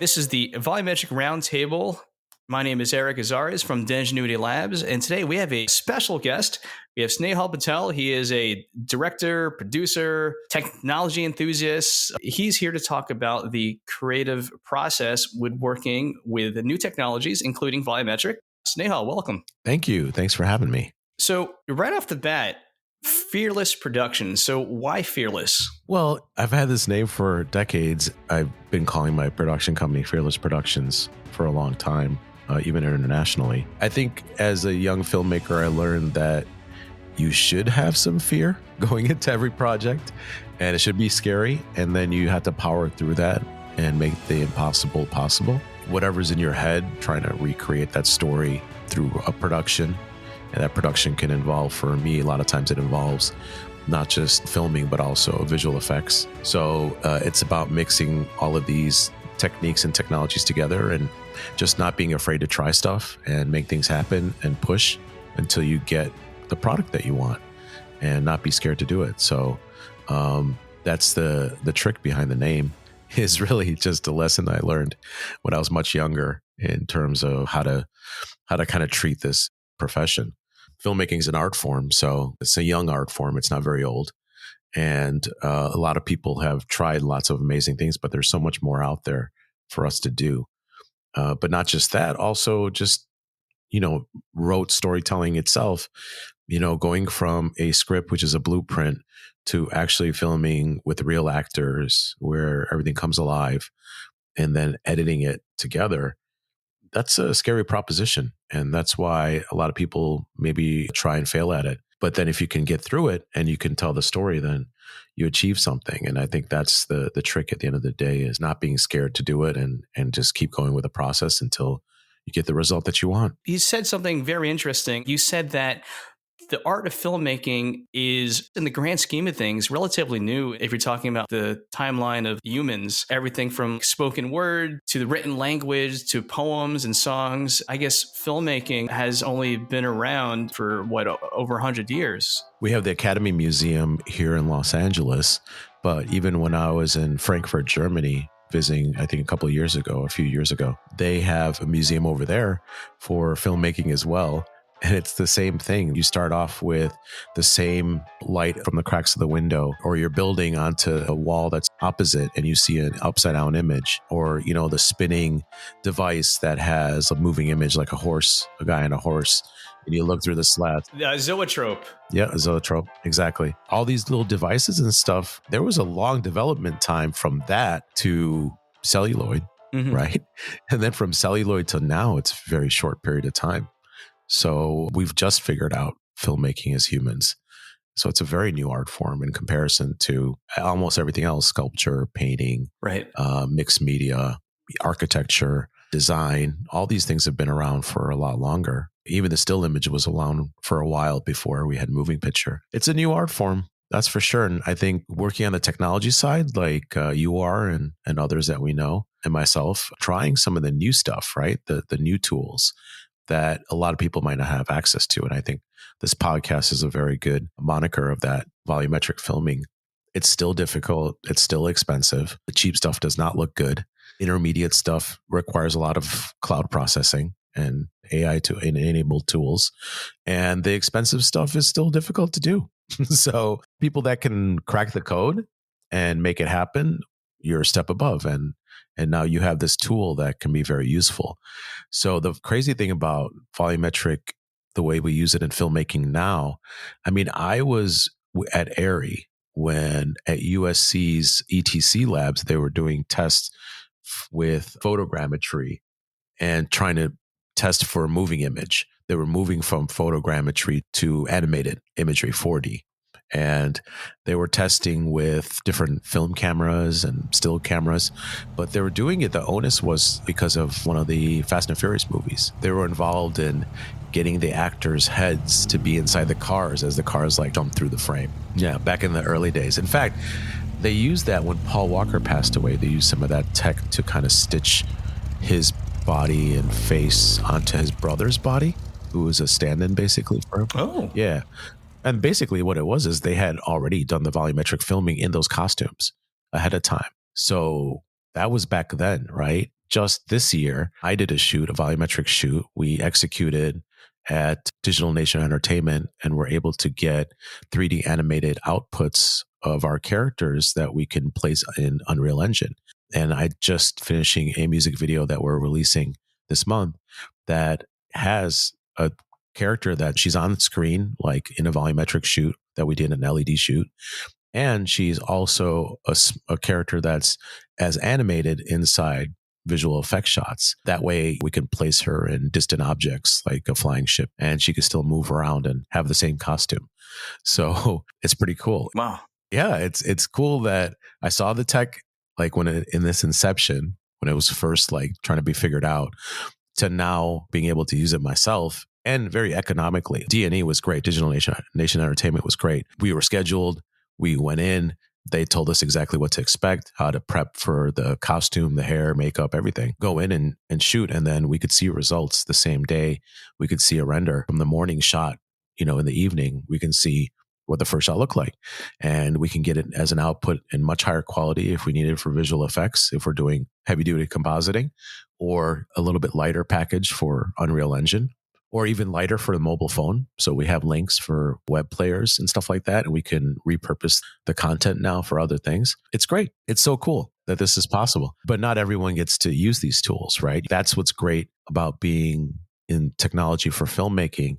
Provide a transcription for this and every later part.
This is the Volumetric Roundtable. My name is Eric Azares from Dengenuity Labs, and today we have a special guest. We have Snehal Patel. He is a director, producer, technology enthusiast. He's here to talk about the creative process with working with new technologies, including volumetric. Snehal, welcome. Thank you. Thanks for having me. So right off the bat, Fearless Productions. So why Fearless? Well, I've had this name for decades. I've been calling my production company Fearless Productions for a long time, even internationally. I think as a young filmmaker, I learned that you should have some fear going into every project, and it should be scary. And then you have to power through that and make the impossible possible. Whatever's in your head, trying to recreate that story through a production. And that production can involve, for me, a lot of times it involves not just filming, but also visual effects. So it's about mixing all of these techniques and technologies together and just not being afraid to try stuff and make things happen and push until you get the product that you want and not be scared to do it. So that's the trick behind the name, is really just a lesson I learned when I was much younger in terms of how to kind of treat this profession. Filmmaking is an art form, so it's a young art form. It's not very old. And a lot of people have tried lots of amazing things, but there's so much more out there for us to do. But not just that, also just, rote storytelling itself, going from a script, which is a blueprint, to actually filming with real actors where everything comes alive and then editing it together. That's a scary proposition. And that's why a lot of people maybe try and fail at it. But then if you can get through it and you can tell the story, then you achieve something. And I think that's the trick at the end of the day, is not being scared to do it and just keep going with the process until you get the result that you want. You said something very interesting. You said that the art of filmmaking is, in the grand scheme of things, relatively new. If you're talking about the timeline of humans, everything from spoken word to the written language to poems and songs, I guess filmmaking has only been around for over 100 years. We have the Academy Museum here in Los Angeles, but even when I was in Frankfurt, Germany, visiting, I think a few years ago, they have a museum over there for filmmaking as well. And it's the same thing. You start off with the same light from the cracks of the window, or you're building onto a wall that's opposite and you see an upside down image, or, the spinning device that has a moving image like a guy on a horse, and you look through the slats. Zoetrope. Yeah, a zoetrope. Exactly. All these little devices and stuff. There was a long development time from that to celluloid, right? And then from celluloid to now, it's a very short period of time. So we've just figured out filmmaking as humans. So it's a very new art form in comparison to almost everything else: sculpture, painting, right, mixed media, architecture, design. All these things have been around for a lot longer. Even the still image was around for a while before we had moving picture. It's a new art form, that's for sure. And I think working on the technology side, like you are and others that we know, and myself, trying some of the new stuff, right? The new tools that a lot of people might not have access to. And I think this podcast is a very good moniker of that. Volumetric filming. It's still difficult. It's still expensive. The cheap stuff does not look good. Intermediate stuff requires a lot of cloud processing and AI to enable tools. And the expensive stuff is still difficult to do. So people that can crack the code and make it happen, you're a step above. And now you have this tool that can be very useful. So the crazy thing about volumetric, the way we use it in filmmaking now, I was at ARRI when at USC's ETC labs, they were doing tests with photogrammetry and trying to test for a moving image. They were moving from photogrammetry to animated imagery, 4D. And they were testing with different film cameras and still cameras, but they were doing it. The onus was because of one of the Fast and Furious movies. They were involved in getting the actors' heads to be inside the cars as the cars jump through the frame. Yeah, back in the early days. In fact, they used that when Paul Walker passed away. They used some of that tech to kind of stitch his body and face onto his brother's body, who was a stand-in basically for him. Oh. Yeah. And basically what it was is they had already done the volumetric filming in those costumes ahead of time. So that was back then, right? just this year, I did a volumetric shoot. We executed at Digital Nation Entertainment and were able to get 3D animated outputs of our characters that we can place in Unreal Engine. And I just finishing a music video that we're releasing this month that has a character that she's on the screen, like in a volumetric shoot that we did an LED shoot. And she's also a character that's as animated inside visual effect shots. That way we can place her in distant objects like a flying ship and she can still move around and have the same costume. So it's pretty cool. Wow. Yeah, it's cool that I saw the tech like in this inception, when it was first like trying to be figured out, to now being able to use it myself and very economically. D&E was great. Digital Nation Entertainment was great. We were scheduled. We went in. They told us exactly what to expect, how to prep for the costume, the hair, makeup, everything. Go in and shoot. And then we could see results the same day. We could see a render from the morning shot, in the evening. We can see what the first shot looked like. And we can get it as an output in much higher quality if we need it for visual effects, if we're doing heavy duty compositing, or a little bit lighter package for Unreal Engine, or even lighter for the mobile phone. So we have links for web players and stuff like that. And we can repurpose the content now for other things. It's great. It's so cool that this is possible. But not everyone gets to use these tools, right? That's what's great about being in technology for filmmaking,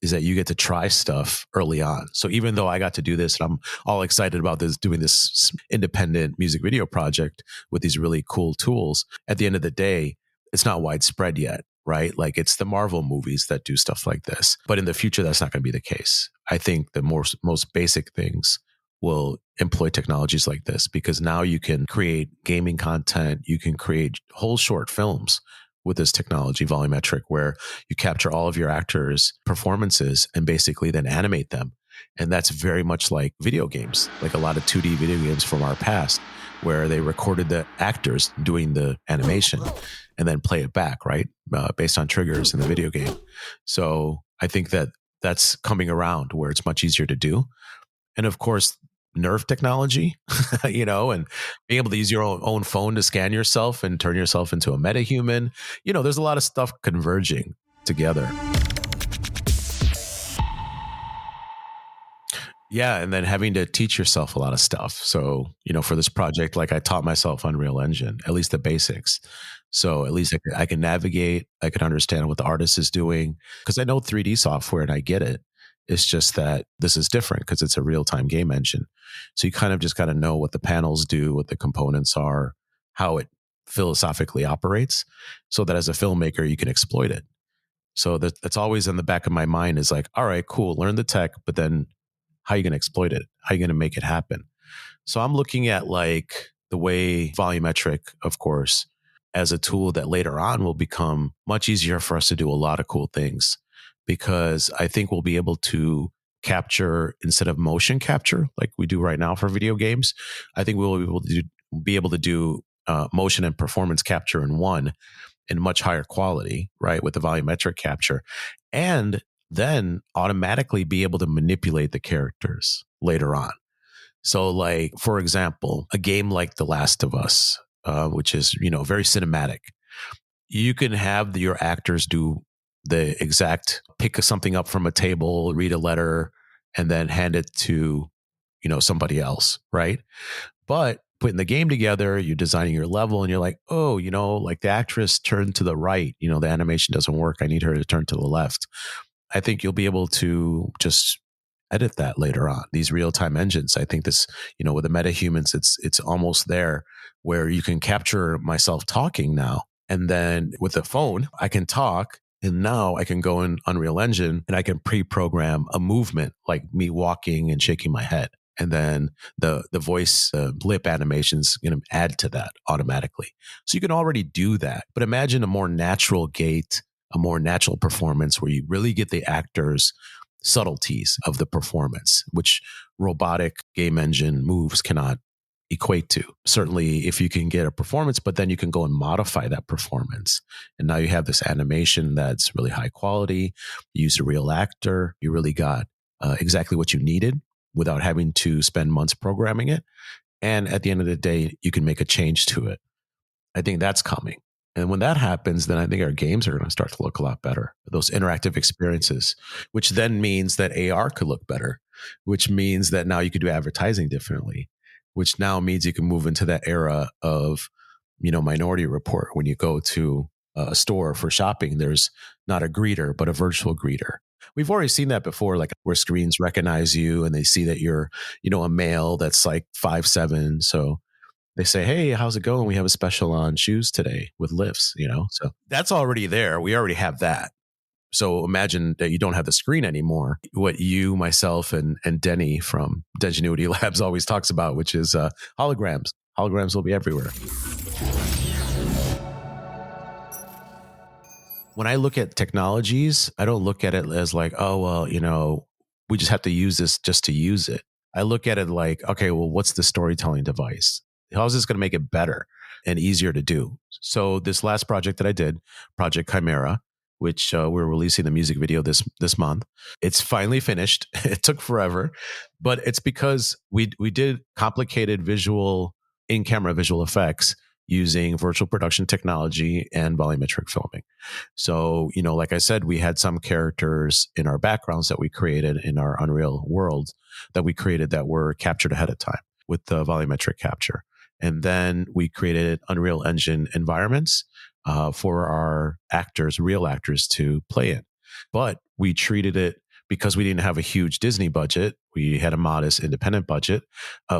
is that you get to try stuff early on. So even though I got to do this and I'm all excited about doing this independent music video project with these really cool tools, at the end of the day, it's not widespread yet, right? Like it's the Marvel movies that do stuff like this. But in the future, that's not going to be the case. I think the most basic things will employ technologies like this, because now you can create gaming content, you can create whole short films with this technology, volumetric, where you capture all of your actors' performances and basically then animate them. And that's very much like video games, like a lot of 2D video games from our past, where they recorded the actors doing the animation and then play it back, right? Based on triggers in the video game. So I think that that's coming around where it's much easier to do. And of course, nerve technology, and being able to use your own phone to scan yourself and turn yourself into a metahuman. There's a lot of stuff converging together. Yeah. And then having to teach yourself a lot of stuff. So, for this project, like I taught myself Unreal Engine, at least the basics. So at least I can navigate, I can understand what the artist is doing, because I know 3D software and I get it. It's just that this is different because it's a real-time game engine. So you kind of just got to know what the panels do, what the components are, how it philosophically operates, so that as a filmmaker, you can exploit it. So that's always in the back of my mind, is like, all right, cool, learn the tech, but then how are you going to exploit it? How are you going to make it happen? So I'm looking at like the way volumetric, of course, as a tool that later on will become much easier for us to do a lot of cool things, because I think we'll be able to capture, instead of motion capture like we do right now for video games, I think we'll be able to do motion and performance capture in much higher quality, right, with the volumetric capture, and then automatically be able to manipulate the characters later on. So like, for example, a game like The Last of Us, which is, very cinematic. You can have your actors do the exact, pick something up from a table, read a letter, and then hand it to, somebody else, right? But putting the game together, you're designing your level and you're like, oh, like the actress turned to the right, the animation doesn't work. I need her to turn to the left. I think you'll be able to just edit that later on. These real-time engines, I think this, with the metahumans, it's almost there where you can capture myself talking now. And then with the phone, I can talk. And now I can go in Unreal Engine and I can pre-program a movement like me walking and shaking my head. And then the voice lip animation's going to add to that automatically. So you can already do that. But imagine a more natural gait, a more natural performance where you really get the actors' subtleties of the performance, which robotic game engine moves cannot equate to. Certainly if you can get a performance, but then you can go and modify that performance. And now you have this animation that's really high quality. You use a real actor. You really got exactly what you needed without having to spend months programming it. And at the end of the day, you can make a change to it. I think that's coming. And when that happens, then I think our games are going to start to look a lot better. Those interactive experiences, which then means that AR could look better, which means that now you could do advertising differently, which now means you can move into that era of, Minority Report. When you go to a store for shopping, there's not a greeter, but a virtual greeter. We've already seen that before, like where screens recognize you and they see that you're, a male that's like 5'7". So they say, "Hey, how's it going? We have a special on shoes today with lifts," So that's already there. We already have that. So imagine that you don't have the screen anymore. What you, myself, and Denny from Dengenuity Labs always talks about, which is holograms. Holograms will be everywhere. When I look at technologies, I don't look at it as like, oh, well, we just have to use this just to use it. I look at it like, okay, well, what's the storytelling device? How is this going to make it better and easier to do? So this last project that I did, Project Chimera, which we're releasing the music video this month, it's finally finished. It took forever, but it's because we did complicated in-camera visual effects using virtual production technology and volumetric filming. So, like I said, we had some characters in our backgrounds that we created in our Unreal world that we created that were captured ahead of time with the volumetric capture. And then we created Unreal Engine environments for our actors, real actors, to play in. But we treated it, because we didn't have a huge Disney budget, we had a modest independent budget.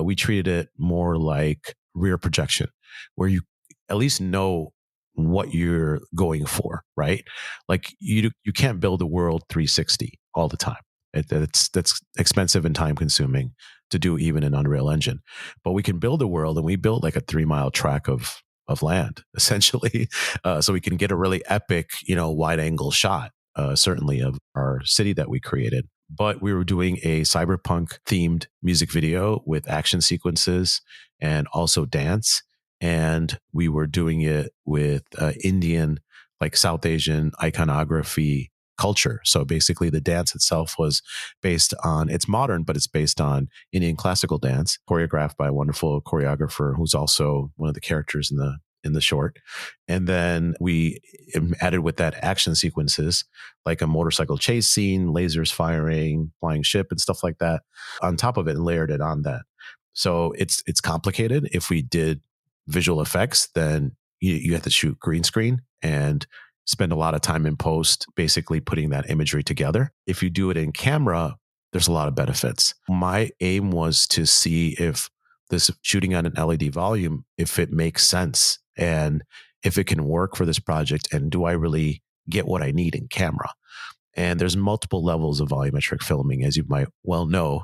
We treated it more like rear projection, where you at least know what you're going for, right? Like you can't build a world 360 all the time. That's expensive and time consuming to do even in Unreal Engine. But we can build a world, and we built like a 3-mile track of land essentially, so we can get a really epic, wide angle shot, certainly of our city that we created. But we were doing a cyberpunk themed music video with action sequences and also dance. And we were doing it with Indian, like South Asian iconography culture. So basically the dance itself was it's modern, but it's based on Indian classical dance, choreographed by a wonderful choreographer who's also one of the characters in the short. And then we added with that action sequences, like a motorcycle chase scene, lasers firing, flying ship and stuff like that on top of it, and layered it on that. So it's complicated. If we did visual effects, then you have to shoot green screen and spend a lot of time in post, basically putting that imagery together. If you do it in camera, there's a lot of benefits. My aim was to see if this shooting on an LED volume, if it makes sense and if it can work for this project, and do I really get what I need in camera? And there's multiple levels of volumetric filming, as you might well know.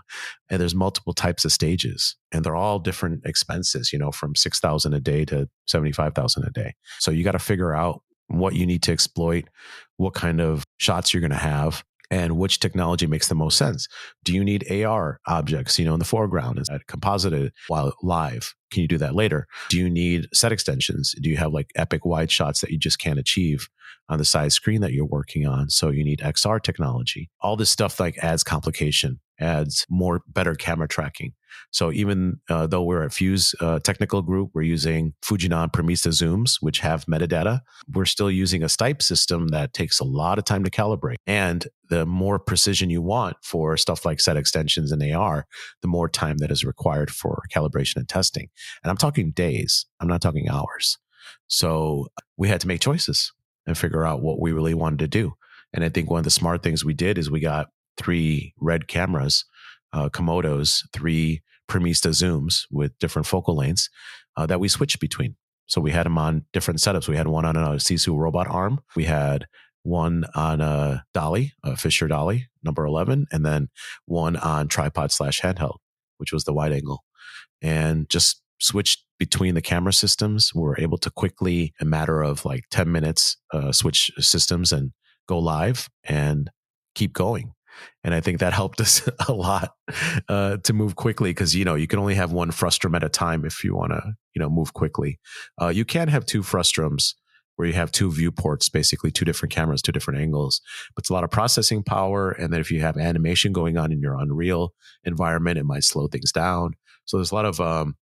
And there's multiple types of stages, and they're all different expenses, from $6,000 a day to $75,000 a day. So you got to figure out what you need to exploit, what kind of shots you're going to have, and which technology makes the most sense. Do you need AR objects, in the foreground? Is that composited while live? Can you do that later? Do you need set extensions? Do you have like epic wide shots that you just can't achieve on the side screen that you're working on? So you need XR technology. All this stuff like adds complication, adds better camera tracking. So even though we're a Fuse technical group, we're using Fujinon Premista zooms, which have metadata. We're still using a Stipe system that takes a lot of time to calibrate. And the more precision you want for stuff like set extensions and AR, the more time that is required for calibration and testing. And I'm talking days. I'm not talking hours. So we had to make choices and figure out what we really wanted to do. And I think one of the smart things we did is we got 3 RED cameras, Komodos, 3 Premista zooms with different focal lengths that we switched between. So we had them on different setups. We had one on a Sisu robot arm. We had one on a dolly, a Fisher dolly, number 11, and then one on tripod/handheld, which was the wide angle. And just switched between the camera systems. We were able to quickly, in a matter of like 10 minutes, switch systems and go live and keep going. And I think that helped us a lot to move quickly, because, you can only have one frustrum at a time if you want to, move quickly. You can have 2 frustrums where you have 2 viewports, basically 2 different cameras, 2 different angles. But it's a lot of processing power. And then if you have animation going on in your Unreal environment, it might slow things down. So there's a lot of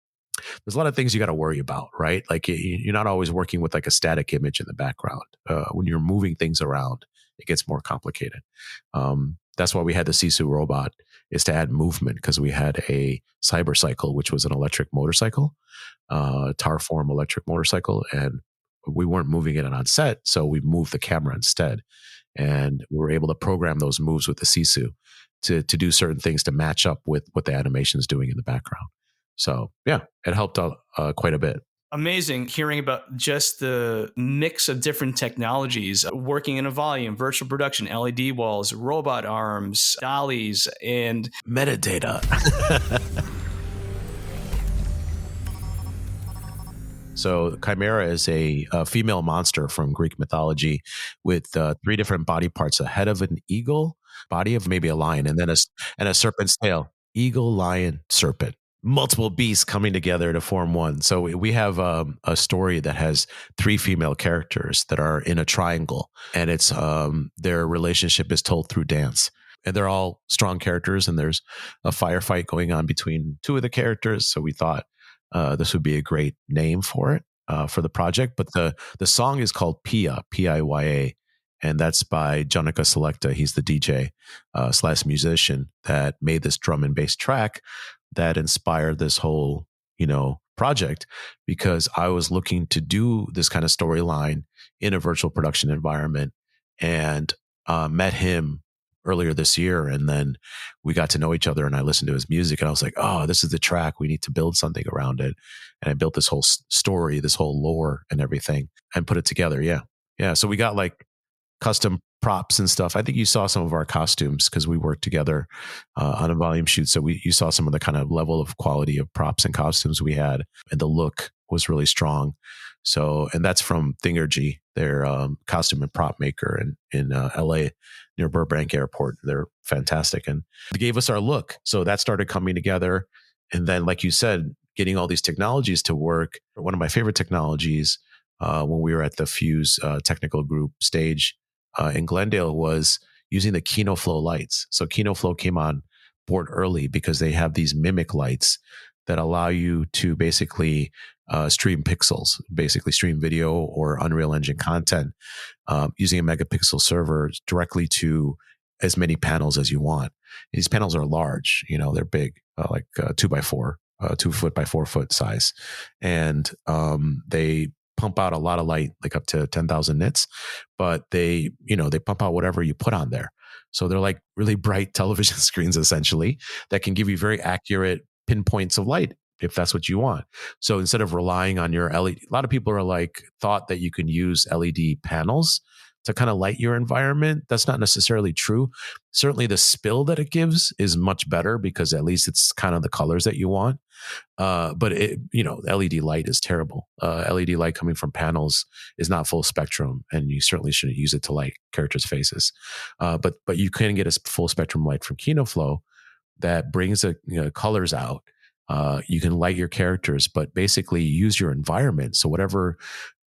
there's a lot of things you got to worry about, right? Like you're not always working with like a static image in the background. When you're moving things around, it gets more complicated. That's why we had the Sisu robot, is to add movement, because we had a Cybercycle, which was an electric motorcycle, tar form electric motorcycle, and we weren't moving it on set, so we moved the camera instead, and we were able to program those moves with the Sisu to do certain things to match up with what the animation is doing in the background. So yeah, it helped out quite a bit. Amazing hearing about just the mix of different technologies working in a volume, virtual production, LED walls, robot arms, dollies, and metadata. So Chimera is a female monster from Greek mythology with 3 different body parts: a head of an eagle, body of maybe a lion, and then a serpent's tail. Eagle, lion, serpent. Multiple beasts coming together to form one. So we have a story that has 3 female characters that are in a triangle, and it's their relationship is told through dance. And they're all strong characters, and there's a firefight going on between 2 of the characters. So we thought this would be a great name for it, for the project. But the song is called Pia, P-I-Y-A, and that's by Jonica Selecta. He's the DJ / musician that made this drum and bass track that inspired this whole, project, because I was looking to do this kind of storyline in a virtual production environment, and met him earlier this year. And then we got to know each other, and I listened to his music, and I was like, oh, this is the track. We need to build something around it. And I built this whole story, this whole lore and everything, and put it together. Yeah. Yeah. So we got like custom props and stuff. I think you saw some of our costumes because we worked together on a volume shoot. So you saw some of the kind of level of quality of props and costumes we had, and the look was really strong. So, and that's from Thingergy, their costume and prop maker in LA near Burbank Airport. They're fantastic, and they gave us our look. So that started coming together. And then, like you said, getting all these technologies to work. One of my favorite technologies when we were at the Fuse technical group stage in Glendale was using the KinoFlow lights. So KinoFlow came on board early because they have these mimic lights that allow you to basically stream pixels, basically stream video or Unreal Engine content using a megapixel server directly to as many panels as you want. And these panels are large, they're big, like 2x4, 2 foot by 4 foot size. And they pump out a lot of light, like up to 10,000 nits, but they pump out whatever you put on there. So they're like really bright television screens, essentially, that can give you very accurate pinpoints of light if that's what you want. So instead of relying on your LED, a lot of people are thought that you can use LED panels to kind of light your environment. That's not necessarily true. Certainly the spill that it gives is much better because at least it's kind of the colors that you want. But LED light is terrible. LED light coming from panels is not full spectrum, and you certainly shouldn't use it to light characters' faces. But you can get a full spectrum light from KinoFlow that brings the colors out. You can light your characters, but basically use your environment. So whatever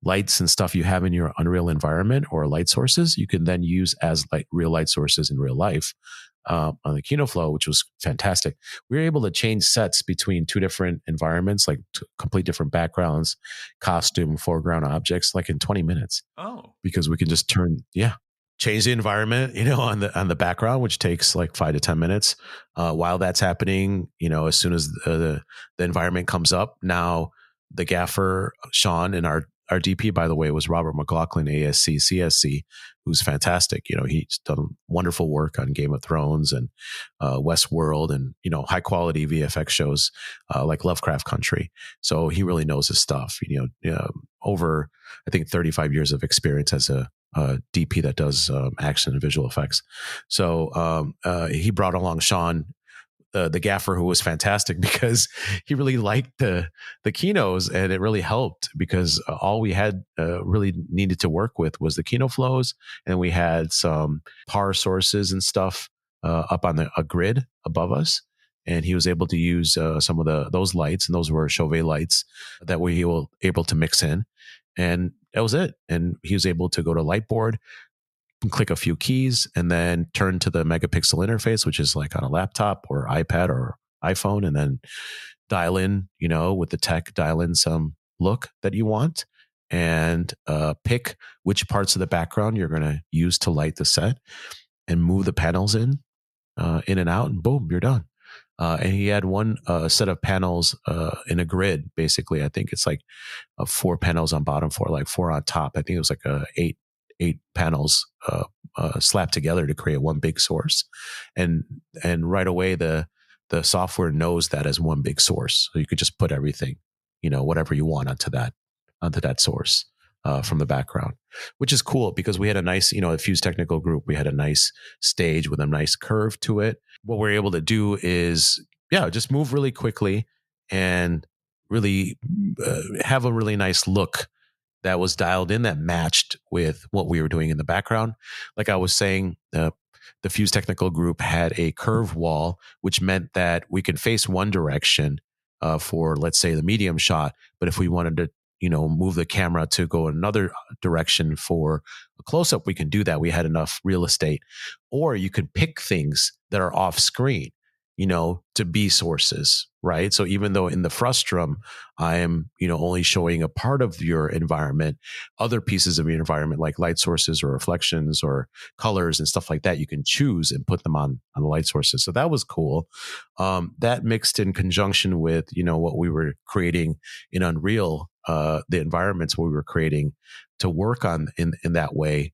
lights and stuff you have in your Unreal environment or light sources, you can then use as real light sources in real life on the KinoFlow, which was fantastic. We were able to change sets between 2 different environments, like complete different backgrounds, costume, foreground objects, like in 20 minutes. Oh, because we can just change the environment, on the background, which takes like 5 to 10 minutes. While that's happening, as soon as the environment comes up, now the gaffer, Sean, and our DP, by the way, was Robert McLaughlin, ASC, CSC, who's fantastic. He's done wonderful work on Game of Thrones and Westworld and, high quality VFX shows like Lovecraft Country. So he really knows his stuff, over, I think, 35 years of experience as a DP that does action and visual effects. So he brought along Sean, the gaffer, who was fantastic because he really liked the kinos, and it really helped because all we had really needed to work with was the kino flows, and we had some power sources and stuff up on a grid above us, and he was able to use some of those lights, and those were Chauvet lights that we were able to mix in, and that was it. And he was able to go to Lightboard, click a few keys, and then turn to the megapixel interface, which is like on a laptop or iPad or iPhone, and then dial in, with the tech, dial in some look that you want, and pick which parts of the background you're going to use to light the set, and move the panels in and out, and boom, you're done. And he had one set of panels in a grid. Basically, I think it's like 4 panels on bottom, 4 like 4 on top. I think it was like eight panels slapped together to create one big source, and right away the software knows that as one big source, so you could just put everything, whatever you want onto that source from the background, which is cool because we had a nice, a Fuse technical group. We had a nice stage with a nice curve to it. What we're able to do is, just move really quickly and really have a really nice look that was dialed in, that matched with what we were doing in the background. Like I was saying, the Fuse technical group had a curve wall, which meant that we could face one direction for, let's say, the medium shot. But if we wanted to, move the camera to go another direction for a close up, we can do that. We had enough real estate. Or you could pick things that are off screen, to be sources, right? So even though in the frustrum, I am, only showing a part of your environment, other pieces of your environment, like light sources or reflections or colors and stuff like that, you can choose and put them on the light sources. So that was cool. That mixed in conjunction with, what we were creating in Unreal, the environments we were creating to work on in that way,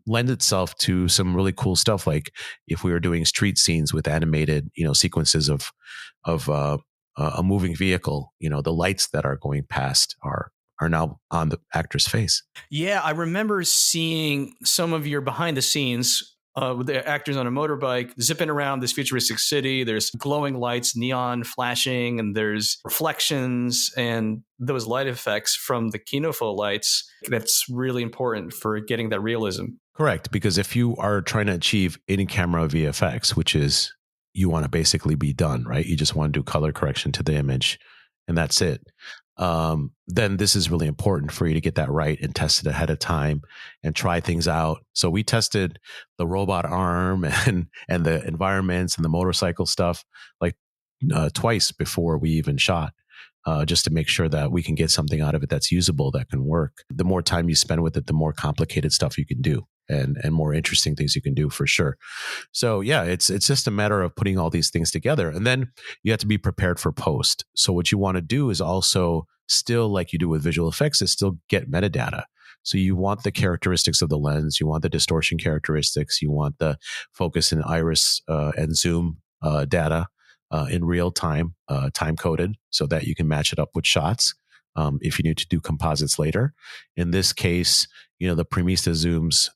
lend itself to some really cool stuff. Like if we were doing street scenes with animated, sequences of a moving vehicle, the lights that are going past are now on the actor's face. Yeah, I remember seeing some of your behind the scenes with the actors on a motorbike zipping around this futuristic city. There's glowing lights, neon flashing, and there's reflections and those light effects from the kinofo lights. That's really important for getting that realism. Correct, because if you are trying to achieve in-camera VFX, which is you want to basically be done, right? You just want to do color correction to the image and that's it. Then this is really important for you to get that right and test it ahead of time and try things out. So we tested the robot arm and the environments and the motorcycle stuff like twice before we even shot. Just to make sure that we can get something out of it that's usable, that can work. The more time you spend with it, the more complicated stuff you can do and more interesting things you can do for sure. So yeah, it's just a matter of putting all these things together. And then you have to be prepared for post. So what you want to do is also still, like you do with visual effects, is still get metadata. So you want the characteristics of the lens, you want the distortion characteristics, you want the focus and iris and zoom data in real time, time coded, so that you can match it up with shots if you need to do composites later. In this case, the Premista zooms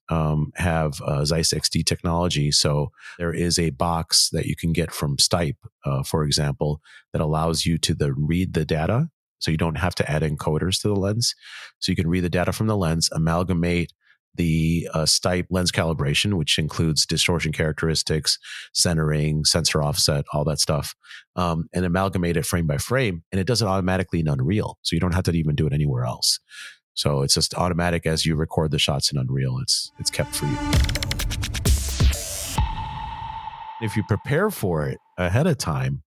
have Zeiss XD technology. So there is a box that you can get from Stipe, for example, that allows you to read the data. So you don't have to add encoders to the lens. So you can read the data from the lens, amalgamate the Stipe lens calibration, which includes distortion characteristics, centering, sensor offset, all that stuff, and amalgamate it frame by frame. And it does it automatically in Unreal. So you don't have to even do it anywhere else. So it's just automatic as you record the shots in Unreal. It's kept for you. If you prepare for it ahead of time,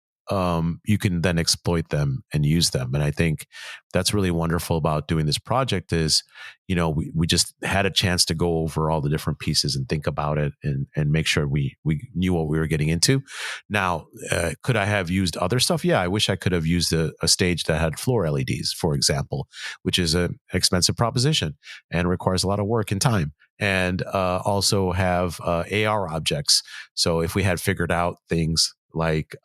you can then exploit them and use them. And I think that's really wonderful about doing this project is, we just had a chance to go over all the different pieces and think about it and make sure we knew what we were getting into. Now, could I have used other stuff? Yeah, I wish I could have used a stage that had floor LEDs, for example, which is an expensive proposition and requires a lot of work and time. And also have AR objects. So if we had figured out things like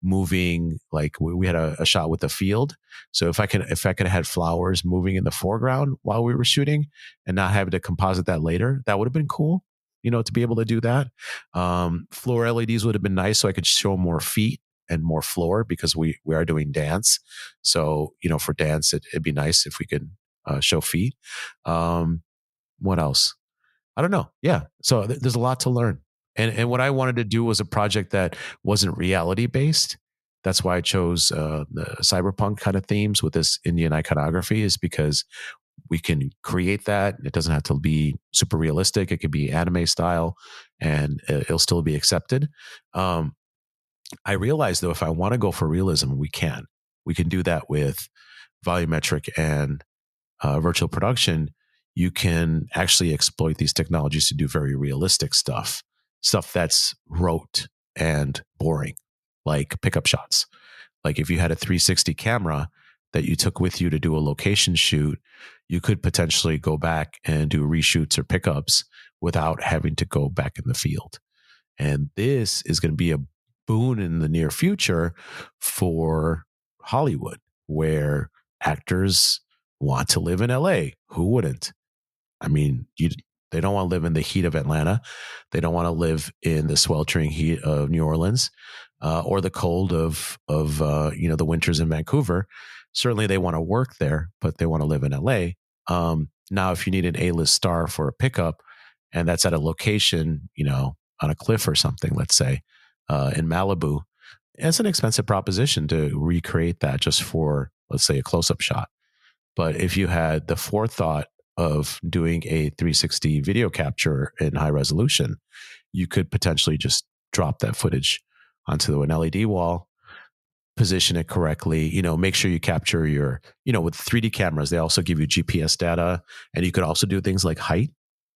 moving, like we had a shot with the field. So if I could have had flowers moving in the foreground while we were shooting and not having to composite that later, that would have been cool, to be able to do that. Floor LEDs would have been nice so I could show more feet and more floor because we are doing dance. So, for dance, it'd be nice if we could show feet. What else? I don't know. Yeah. So there's a lot to learn. And what I wanted to do was a project that wasn't reality based. That's why I chose the cyberpunk kind of themes with this Indian iconography, is because we can create that. It doesn't have to be super realistic. It could be anime style and it'll still be accepted. I realized, though, if I want to go for realism, we can. We can do that with volumetric and virtual production. You can actually exploit these technologies to do very realistic stuff that's rote and boring, like pickup shots. Like if you had a 360 camera that you took with you to do a location shoot, you could potentially go back and do reshoots or pickups without having to go back in the field. And this is going to be a boon in the near future for Hollywood, where actors want to live in LA. Who wouldn't? I mean, they don't want to live in the heat of Atlanta. They don't want to live in the sweltering heat of New Orleans, or the cold of the winters in Vancouver. Certainly, they want to work there, but they want to live in LA. Now, if you need an A-list star for a pickup, and that's at a location, on a cliff or something, let's say, in Malibu, it's an expensive proposition to recreate that just for, let's say, a close-up shot. But if you had the forethought of doing a 360 video capture in high resolution, you could potentially just drop that footage onto an LED wall, position it correctly, make sure you capture your, with 3D cameras, they also give you GPS data, and you could also do things like height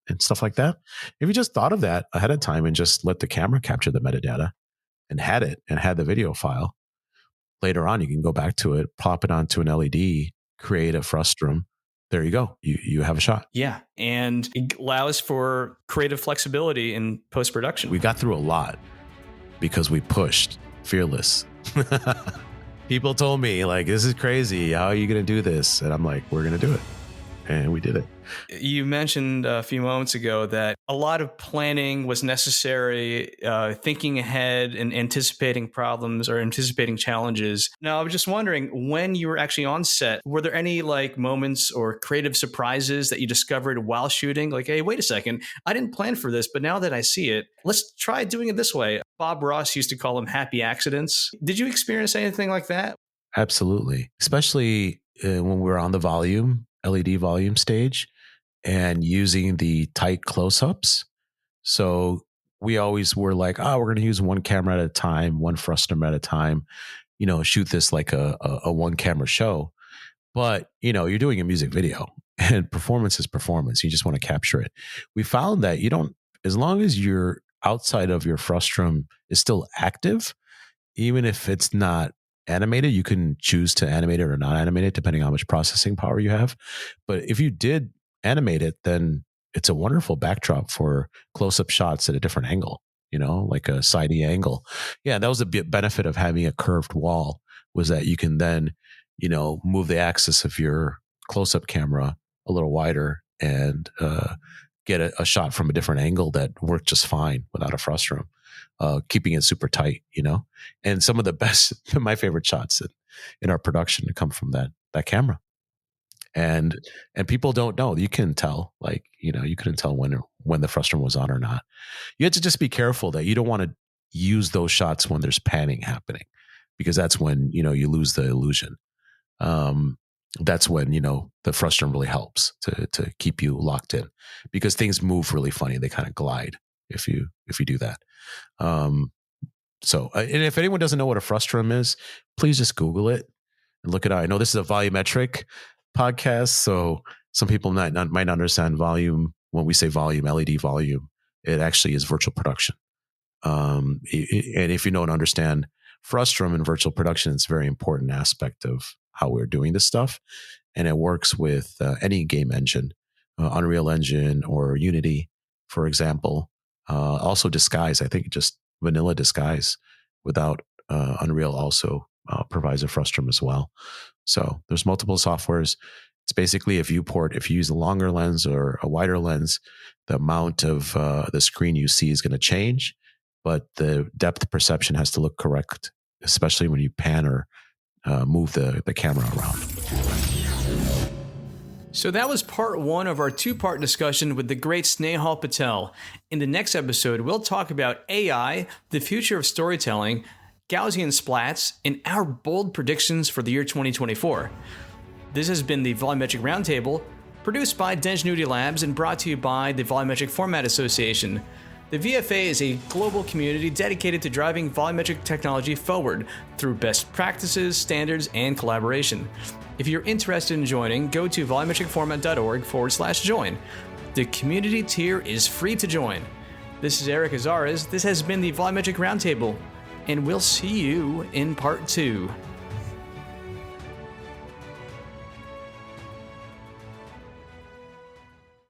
and stuff like that. If you just thought of that ahead of time and just let the camera capture the metadata and had the video file, later on, you can go back to it, pop it onto an LED, create a frustum. There you go. You have a shot. Yeah. And it allows for creative flexibility in post-production. We got through a lot because we pushed fearless. People told me, like, this is crazy. How are you going to do this? And I'm like, we're going to do it. And we did it. You mentioned a few moments ago that a lot of planning was necessary, thinking ahead and anticipating problems or anticipating challenges. Now, I was just wondering, when you were actually on set, were there any moments or creative surprises that you discovered while shooting? Like, hey, wait a second, I didn't plan for this, but now that I see it, let's try doing it this way. Bob Ross used to call them happy accidents. Did you experience anything like that? Absolutely. Especially when we were on the LED volume stage and using the tight close-ups. So we always were like, we're going to use one camera at a time, one frustum at a time, shoot this like a one camera show. But, you're doing a music video and performance is performance. You just want to capture it. We found that as long as you're outside of your frustum is still active, even if it's not animated, you can choose to animate it or not animate it, depending on how much processing power you have. But if you did animate it, then it's a wonderful backdrop for close-up shots at a different angle, like a sidey angle. Yeah, that was a benefit of having a curved wall, was that you can then, move the axis of your close-up camera a little wider and get a shot from a different angle that worked just fine without a frustum. Keeping it super tight, and some of the best, my favorite shots in our production come from that camera. And people don't know. You can tell, you couldn't tell when the frustum was on or not. You have to just be careful that you don't want to use those shots when there's panning happening, because that's when, you lose the illusion. That's when, the frustum really helps to keep you locked in, because things move really funny. They kind of glide if you do that. And if anyone doesn't know what a frustum is, please just Google it and look it up. I know this is a volumetric podcast, so some people might not understand volume. When we say volume, LED volume, it actually is virtual production. And if you don't understand frustum in virtual production, it's a very important aspect of how we're doing this stuff. And it works with any game engine, Unreal Engine or Unity, for example. Also Disguise, I think just vanilla Disguise without Unreal also provides a frustum as well. So there's multiple softwares. It's basically a viewport. If you use a longer lens or a wider lens, the amount of the screen you see is going to change, but the depth perception has to look correct, especially when you pan or move the camera around. So that was part one of our two-part discussion with the great Snehal Patel. In the next episode, we'll talk about AI, the future of storytelling, Gaussian splats, and our bold predictions for the year 2024. This has been the Volumetric Roundtable, produced by Dengenuity Labs and brought to you by the Volumetric Format Association. The VFA is a global community dedicated to driving volumetric technology forward through best practices, standards, and collaboration. If you're interested in joining, go to volumetricformat.org/join. The community tier is free to join. This is Eric Azares. This has been the Volumetric Roundtable, and we'll see you in part 2.